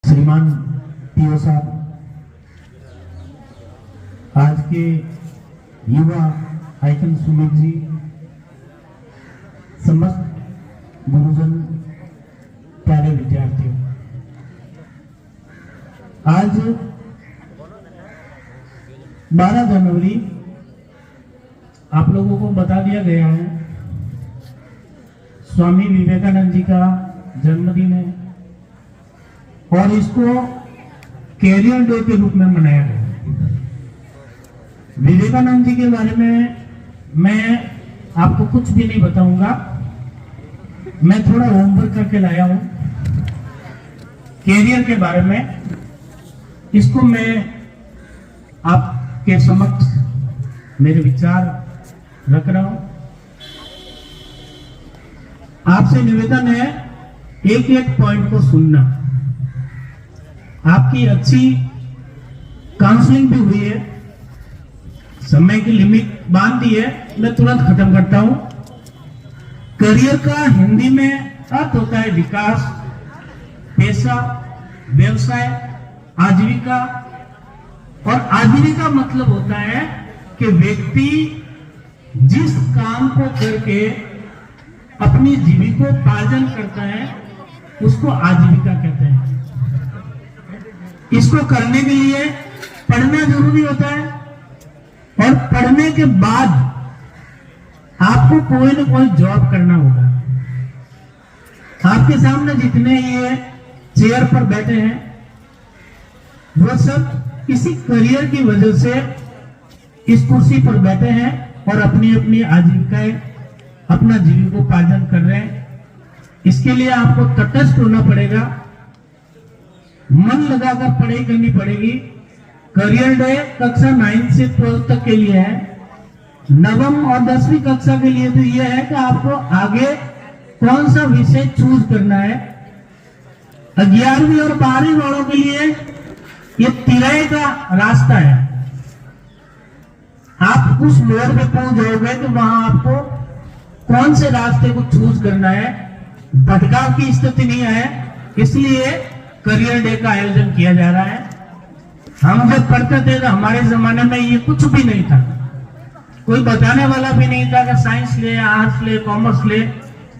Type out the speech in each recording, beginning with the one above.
श्रीमान पीओ साहब, आज के युवा आइकन सुमित जी, समस्त गुरुजन, प्यारे विद्यार्थियों, आज 12 जनवरी आप लोगों को बता दिया गया है, स्वामी विवेकानंद जी का जन्मदिन है और इसको कैरियर डे के रूप में मनाया गया। विवेकानंद जी के बारे में मैं आपको कुछ भी नहीं बताऊंगा, मैं थोड़ा होमवर्क करके लाया हूं कैरियर के बारे में, इसको मैं आपके समक्ष मेरे विचार रख रहा हूं। आपसे निवेदन है एक एक पॉइंट को सुनना। आपकी अच्छी काउंसलिंग भी हुई है, समय की लिमिट बांध दी है, मैं तुरंत खत्म करता हूं। करियर का हिंदी में अर्थ होता है विकास, पेशा, व्यवसाय, आजीविका। और आजीविका मतलब होता है कि व्यक्ति जिस काम को करके अपनी जीविकोपार्जन करता है उसको आजीविका कहते हैं। इसको करने के लिए पढ़ना जरूरी होता है और पढ़ने के बाद आपको कोई ना कोई जॉब करना होगा। आपके सामने जितने ये चेयर पर बैठे हैं वो सब किसी करियर की वजह से इस कुर्सी पर बैठे हैं और अपनी अपनी आजीविकाएं, अपना जीविकोपार्जन कर रहे हैं। इसके लिए आपको तटस्थ होना पड़ेगा, मन लगाकर पढ़ाई करनी पड़ेगी। करियर डे कक्षा 9 से 12 तक के लिए है। नवम और 10वीं कक्षा के लिए तो यह है कि आपको आगे कौन सा विषय चूज करना है। 11वीं और 12वीं वालों के लिए ये तिराए का रास्ता है। आप उस मोड़ पे पहुंच जाओगे तो वहां आपको कौन से रास्ते को चूज करना है, भटकाव की स्थिति नहीं है। इसलिए करियर डे का आयोजन किया जा रहा है। हम जब पढ़ते थे तो हमारे जमाने में ये कुछ भी नहीं था, कोई बताने वाला भी नहीं था कि साइंस ले, आर्ट्स ले, कॉमर्स ले।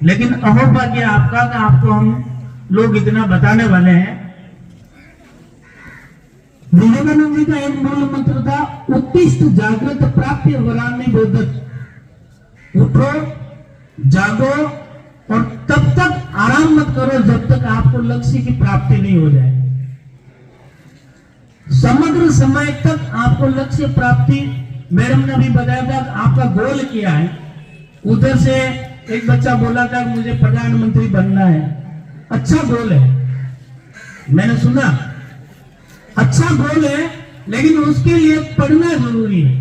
लेकिन अहोभाग्य आपका कि आपको हम लोग इतना बताने वाले हैं। विवेकानंद जी का एक मूल मंत्र था, उत्तिष्ठ जागृत प्राप्य वरान्य बोधत। उठो, जागो और तब तक आराम मत करो जब तक आपको लक्ष्य की प्राप्ति नहीं हो जाए। समग्र समय तक आपको लक्ष्य प्राप्ति, मैडम ने भी बताया था आपका गोल क्या है। उधर से एक बच्चा बोला था कि मुझे प्रधानमंत्री बनना है। अच्छा गोल है, मैंने सुना, अच्छा गोल है, लेकिन उसके लिए पढ़ना जरूरी है।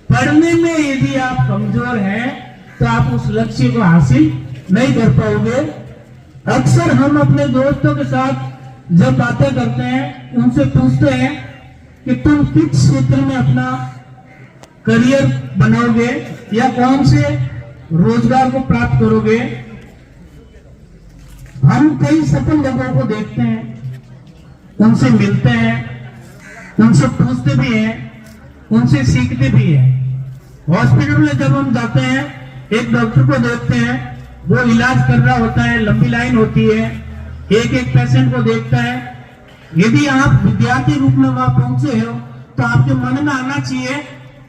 पढ़ने में यदि आप कमजोर हैं तो आप उस लक्ष्य को हासिल नहीं कर पाओगे। अक्सर हम अपने दोस्तों के साथ जब बातें करते हैं उनसे पूछते हैं कि तुम किस क्षेत्र में अपना करियर बनाओगे या कौन से रोजगार को प्राप्त करोगे। हम कई सफल लोगों को देखते हैं, उनसे मिलते हैं, उनसे पूछते भी हैं, उनसे सीखते भी हैं। हॉस्पिटल में जब हम जाते हैं, एक डॉक्टर को देखते हैं, वो इलाज कर रहा होता है, लंबी लाइन होती है, एक एक पेशेंट को देखता है। यदि आप विद्यार्थी रूप में वहां पहुंचे हो तो आपके मन में आना चाहिए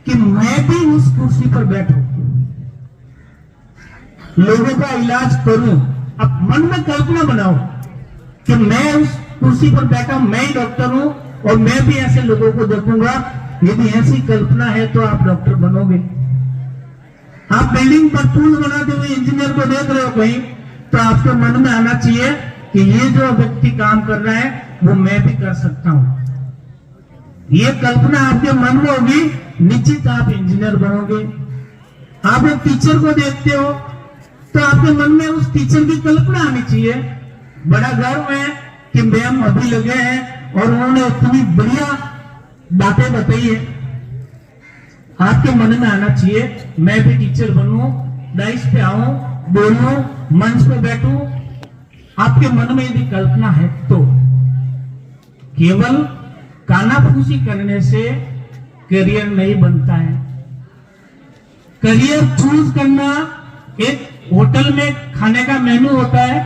कि मैं भी उस कुर्सी पर बैठूं, लोगों का इलाज करूं। अब मन में कल्पना बनाओ कि मैं उस कुर्सी पर बैठा, मैं ही डॉक्टर हूं और मैं भी ऐसे लोगों को देखूंगा। यदि ऐसी कल्पना है तो आप डॉक्टर बनोगे। आप बिल्डिंग पर पुल बनाते हुए इंजीनियर को देख रहे हो कहीं, तो आपके मन में आना चाहिए कि ये जो व्यक्ति काम कर रहा है वो मैं भी कर सकता हूं। ये कल्पना आपके मन में होगी, निश्चित आप इंजीनियर बनोगे। आप एक टीचर को देखते हो तो आपके मन में उस टीचर की कल्पना आनी चाहिए। बड़ा गर्व है कि मैम अभी लगे हैं और उन्होंने इतनी बढ़िया बातें बताई है। आपके मन में आना चाहिए मैं भी टीचर बनूं, डाइस पे आऊं, बोलूं, मंच पे बैठूं। आपके मन में यदि कल्पना है तो केवल कानाफूसी करने से करियर नहीं बनता है। करियर चूज करना, एक होटल में खाने का मेनू होता है,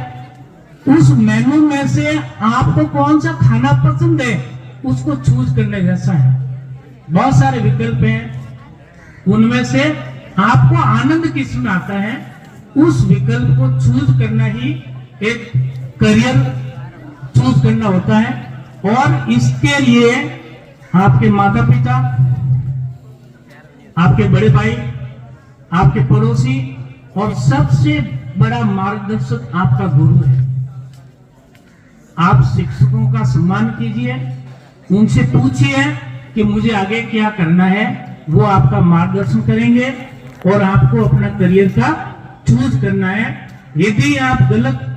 उस मेनू में से आपको कौन सा खाना पसंद है उसको चूज करने जैसा है। बहुत सारे विकल्प हैं, उनमें से आपको आनंद किस में आता है उस विकल्प को चूज करना ही एक करियर चूज करना होता है। और इसके लिए आपके माता पिता, आपके बड़े भाई, आपके पड़ोसी और सबसे बड़ा मार्गदर्शक आपका गुरु है। आप शिक्षकों का सम्मान कीजिए, उनसे पूछिए कि मुझे आगे क्या करना है, वो आपका मार्गदर्शन करेंगे और आपको अपना करियर का चूज करना है। यदि आप गलत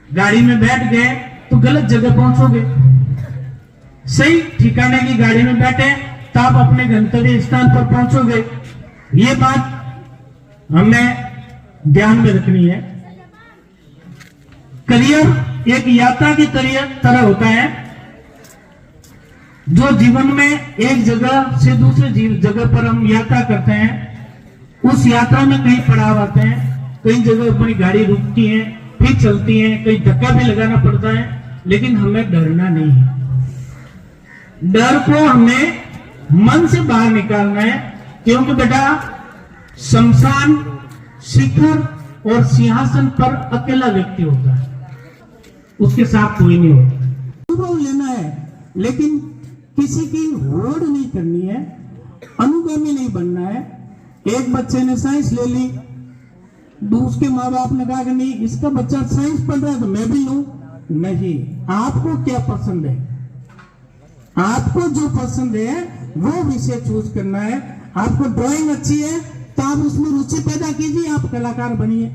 गाड़ी में बैठ गए तो गलत जगह पहुंचोगे, सही ठिकाने की गाड़ी में बैठे तो आप अपने गंतव्य स्थान पर पहुंचोगे। ये बात हमें ध्यान में रखनी है। करियर एक यात्रा की तरह होता है, जो जीवन में एक जगह से दूसरे जगह पर हम यात्रा करते हैं। उस यात्रा में कई पड़ाव आते हैं, कई जगह अपनी गाड़ी रुकती है, फिर चलती है, कई धक्का भी लगाना पड़ता है, लेकिन हमें डरना नहीं है। डर को हमें मन से बाहर निकालना है, क्योंकि बेटा शमशान, शिखर और सिंहासन पर अकेला व्यक्ति होता है, उसके साथ कोई नहीं होता। अनुभव लेना है, लेकिन किसी की होड़ नहीं करनी है, अनुगामी नहीं बनना है। एक बच्चे ने साइंस ले ली, उसके माँ बाप ने कहा कि नहीं इसका बच्चा साइंस पढ़ रहा है तो मैं भी लूं। नहीं, आपको क्या पसंद है, आपको जो पसंद है वो विषय चूज करना है। आपको ड्राइंग अच्छी है तो आप उसमें रुचि पैदा कीजिए, आप कलाकार बनिए,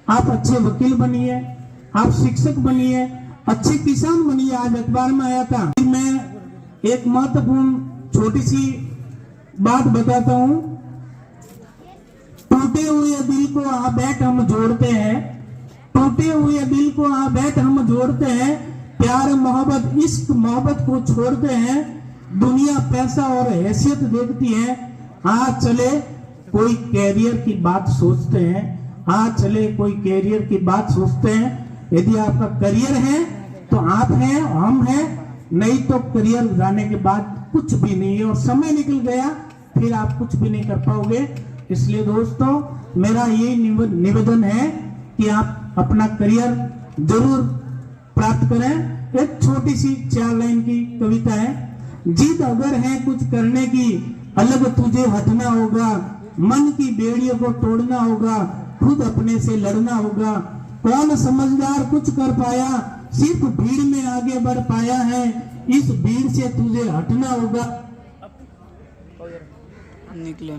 आप अच्छे वकील बनिए, आप शिक्षक बनिए, अच्छे किसान बनिए। आज अखबार में आया था। मैं एक महत्वपूर्ण छोटी सी बात बताता हूं। टूटे हुए दिल को आ बैठ हम जोड़ते हैं, टूटे हुए दिल को आ बैठ हम जोड़ते हैं, प्यार मोहब्बत इश्क मोहब्बत को छोड़ते हैं, दुनिया पैसा और हैसियत देखती है, आज चले कोई कैरियर की बात सोचते हैं, आज चले कोई कैरियर की बात सोचते हैं। यदि आपका करियर है तो आप हैं, हम हैं, नहीं तो करियर जाने के बाद कुछ भी नहीं है और समय निकल गया फिर आप कुछ भी नहीं कर पाओगे। इसलिए दोस्तों मेरा ये निवेदन है कि आप अपना करियर जरूर प्राप्त करें। एक छोटी सी 4 लाइन की कविता है। जिद अगर है कुछ करने की, अलग तुझे हटना होगा, मन की बेड़ियों को तोड़ना होगा, खुद अपने से लड़ना होगा। कौन समझदार कुछ कर पाया, सिर्फ भीड़ में आगे बढ़ पाया है, इस भीड़ से तुझे हटना होगा। निकले